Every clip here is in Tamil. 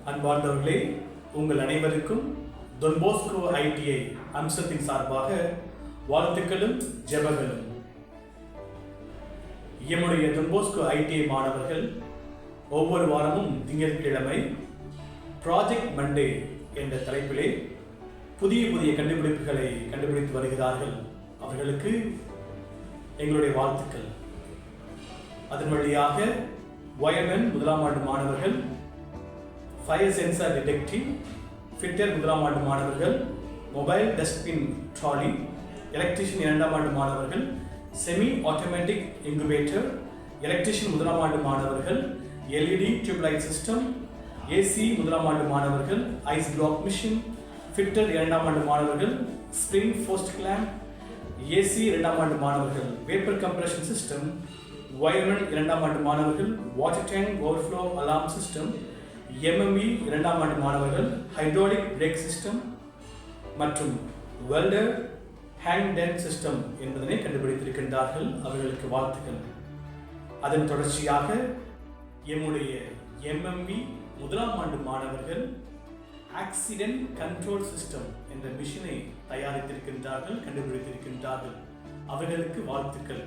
அன்பார்ந்தவர்களே, உங்கள் அனைவருக்கும் தொன்போஸ்கோ ஐடிஐ அம்சத்தின் சார்பாக வாழ்த்துக்களும் ஜெபங்களும். எம்முடைய தொன்போஸ்கோ ஐடிஐ மாணவர்கள் ஒவ்வொரு வாரமும் திங்கட்கிழமை ப்ராஜெக்ட் மண்டே என்ற தலைப்பிலே புதிய புதிய கண்டுபிடிப்புகளை கண்டுபிடித்து வருகிறார்கள். அவர்களுக்கு எங்களுடைய வாழ்த்துக்கள். அதன் வழியாக வயர்மேன் முதலாம் ஆண்டு மாணவர்கள், ஃபயர் சென்சார் டிடெக்டிவ் ஃபிட்டர் முதலாம் ஆண்டு மாணவர்கள், மொபைல் டஸ்ட்பின் ட்ராலி, எலக்ட்ரிஷியன் இரண்டாம் ஆண்டு மாணவர்கள், செமி ஆட்டோமேட்டிக் இன்குபேட்டர், எலக்ட்ரிஷியன் முதலாம் ஆண்டு மாணவர்கள், எல்இடி டியூப்லைட் சிஸ்டம், ஏசி முதலாம் ஆண்டு மாணவர்கள், ஐஸ் பிளாக் மிஷின், ஃபிட்டர் இரண்டாம் ஆண்டு மாணவர்கள், ஸ்ப்ரிங் ஃபோஸ்ட் கிளாம்ப், ஏசி இரண்டாம் ஆண்டு மாணவர்கள், வேப்பர் கம்ப்ரஷன் சிஸ்டம், வயர்மேன் இரண்டாம் ஆண்டு மாணவர்கள், water tank overflow alarm system, MME இரண்டாம் ஆண்டு மாணவர்கள், ஹைட்ராலிக் பிரேக் சிஸ்டம் மற்றும் வெல்டர் ஹேங் டென் சிஸ்டம் என்பதனை கண்டுபிடித்திருக்கின்றார்கள். அவர்களுக்கு வாழ்த்துக்கள். அதன் தொடர்ச்சியாக எம்முடைய எம்எம்இ முதலாம் ஆண்டு மாணவர்கள் ஆக்சிடென்ட் கண்ட்ரோல் சிஸ்டம் என்ற மிஷினை தயாரித்திருக்கின்றார்கள், கண்டுபிடித்திருக்கின்றார்கள். அவர்களுக்கு வாழ்த்துக்கள்.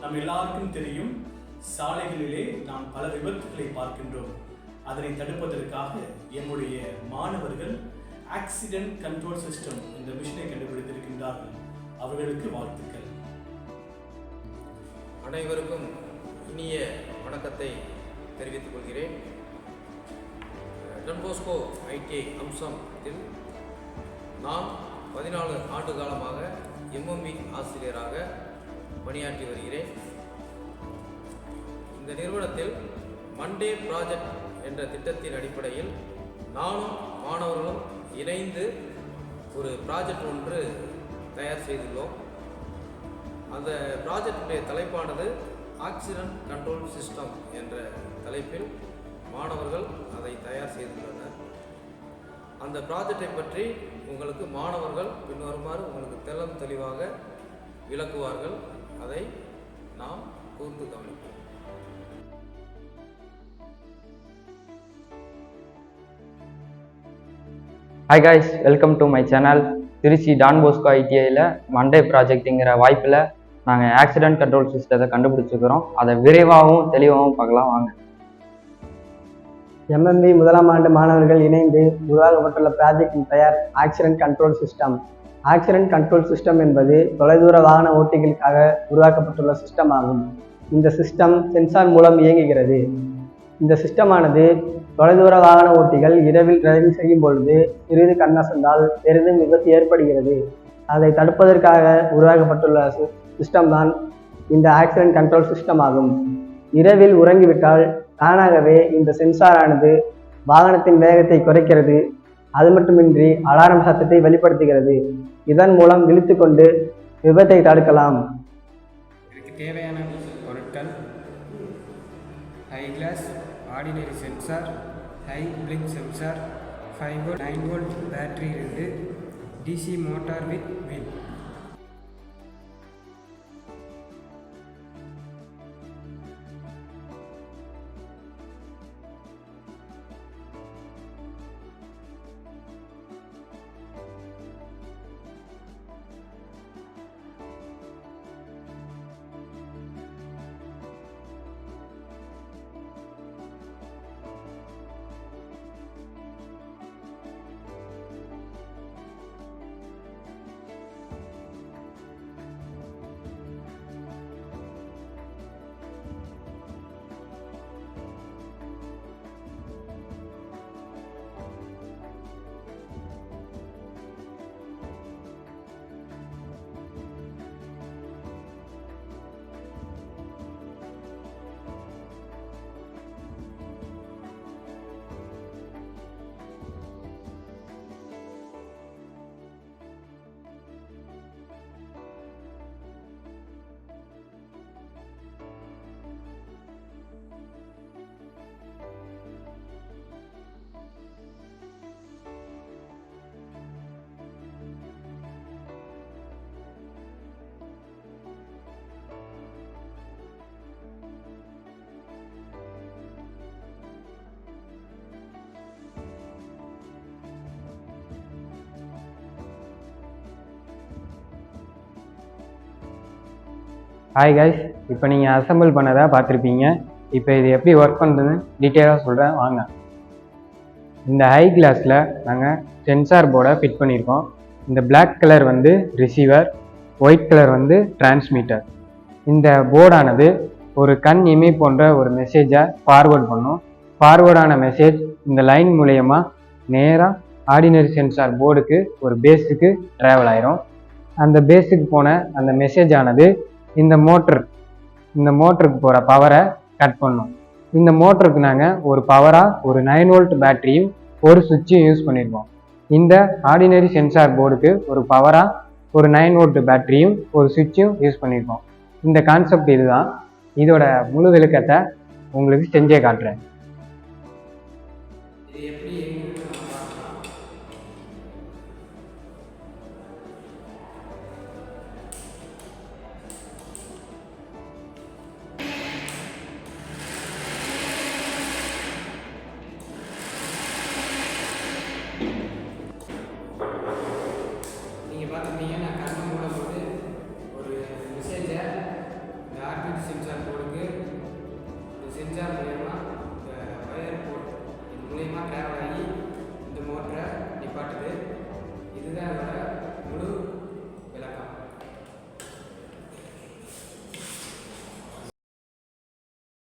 நம் எல்லாருக்கும் தெரியும், சாலைகளிலே நாம் பல விபத்துகளை பார்க்கின்றோம். அதனை தடுப்பதற்காக எம்முடைய மாணவர்கள் ஆக்சிடென்ட் கண்ட்ரோல் சிஸ்டம் என்ற மிஷினை கண்டுபிடித்திருக்கின்றார்கள். அவர்களுக்கு வாழ்த்துக்கள். அனைவருக்கும் இனிய வணக்கத்தை தெரிவித்துக் கொள்கிறேன். டன்போஸ்கோ ஐடிஐ அம்சத்தில் நான் 14 ஆண்டு காலமாக எம்எம்இ ஆசிரியராக பணியாற்றி வருகிறேன். இந்த நிறுவனத்தில் மண்டே ப்ராஜெக்ட் என்ற திட்டத்தின் அடிப்படையில் நானும் மாணவர்களும் இணைந்து ஒரு ப்ராஜெக்ட் ஒன்று தயார் செய்துள்ளோம். அந்த ப்ராஜெக்டுடைய தலைப்பானது ஆக்சிடென்ட் கண்ட்ரோல் சிஸ்டம் என்ற தலைப்பில் மாணவர்கள் அதை தயார் செய்துள்ளனர். அந்த ப்ராஜெக்டை பற்றி உங்களுக்கு மாணவர்கள் பின்வருமாறு உங்களுக்கு தெளிவாக விளக்குவார்கள். அதை நாம் கூர்ந்து கவனிப்போம். Hi guys, welcome to my channel. Trichy Don Bosco ஐடிஐயில் மண்டே ப்ராஜெக்ட்டுங்கிற வாய்ப்பில் நாங்கள் ஆக்சிடென்ட் கண்ட்ரோல் சிஸ்டத்தை கண்டுபிடிச்சிக்கிறோம். அதை விரைவாகவும் தெளிவாகவும் பார்க்கலாம் வாங்க. எம்எம்பி முதலாம் ஆண்டு மாணவர்கள் இணைந்து உருவாக்கப்பட்டுள்ள ப்ராஜெக்டின் பெயர் accident control system. Accident control system என்பது தொலைதூர வாகன ஓட்டிகளுக்காக உருவாக்கப்பட்டுள்ள சிஸ்டம் ஆகும். இந்த சிஸ்டம் சென்சார் மூலம் இயங்குகிறது. இந்த சிஸ்டமானது தொலைதூர வாகன ஓட்டிகள் இரவில் டிரைவிங் செய்யும் பொழுது சிறிது கண்ணசந்தால் பெரிதும் விபத்து ஏற்படுகிறது. அதை தடுப்பதற்காக உருவாக்கப்பட்டுள்ள சிஸ்டம் தான் இந்த ஆக்சிடென்ட் கண்ட்ரோல் சிஸ்டம் ஆகும். இரவில் உறங்கிவிட்டால் தானாகவே இந்த சென்சாரானது வாகனத்தின் வேகத்தை குறைக்கிறது. அது மட்டுமின்றி அலாரம் சத்தத்தை வெளிப்படுத்துகிறது. இதன் மூலம் விழித்து கொண்டு விபத்தை தடுக்கலாம். இதுக்கு தேவையான பொருட்கள்: high class ordinary sensor, high blink sensor, 5 volt 9 volt battery 2, DC motor with wheel. Hi guys, இப்போ நீங்கள் அசெம்பிள் பண்ணதை பார்த்துருப்பீங்க. இப்போ இது எப்படி ஒர்க் பண்ணுறதுன்னு டீட்டெயிலாக சொல்கிறேன் வாங்க. இந்த ஹை கிளாஸில் நாங்கள் சென்சார் போர்டை ஃபிட் பண்ணியிருக்கோம். இந்த பிளாக் கலர் வந்து ரிசீவர், ஒயிட் கலர் வந்து டிரான்ஸ்மிட்டர். இந்த போர்டானது ஒரு கண் இமை போன்ற ஒரு மெசேஜை ஃபார்வேர்ட் பண்ணும். ஃபார்வேர்டான மெசேஜ் இந்த லைன் மூலயமா நேராக ஆர்டினரி சென்சார் போர்டுக்கு ஒரு பேஸுக்கு ட்ராவல் ஆயிரும். அந்த பேஸுக்கு போன அந்த மெசேஜ் ஆனது இந்த மோட்டருக்கு போகிற பவரை கட் பண்ணும். இந்த மோட்டருக்கு நாங்கள் ஒரு பவராக ஒரு 9 வோல்ட் பேட்டரியும் ஒரு சுவிட்சையும் யூஸ் பண்ணியிருக்கோம். இந்த ஆர்டினரி சென்சார் போர்டுக்கு ஒரு பவராக ஒரு 9 வோல்ட் பேட்டரியும் ஒரு சுவிட்சையும் யூஸ் பண்ணியிருக்கோம். இந்த கான்செப்ட் இதுதான். இதோட முழு விளக்கத்தை உங்களுக்கு செஞ்சே காட்டுறேன். இது எப்படி இயங்குதுன்னு நம்ம பார்க்கலாம். நீங்கள் பார்த்துருப்பீங்க, நான் கண்ணை மூடும்போது ஒரு மெசேஜை இந்த ஆர்டினரி சென்சார் போர்டுக்கு இந்த சென்சார் மூலயமா இந்த வயர் போர்ட் இது மூலயமா ட்ராவல் ஆகி இந்த மோட்டரை நிப்பாட்டுது. இதுதான் அதோட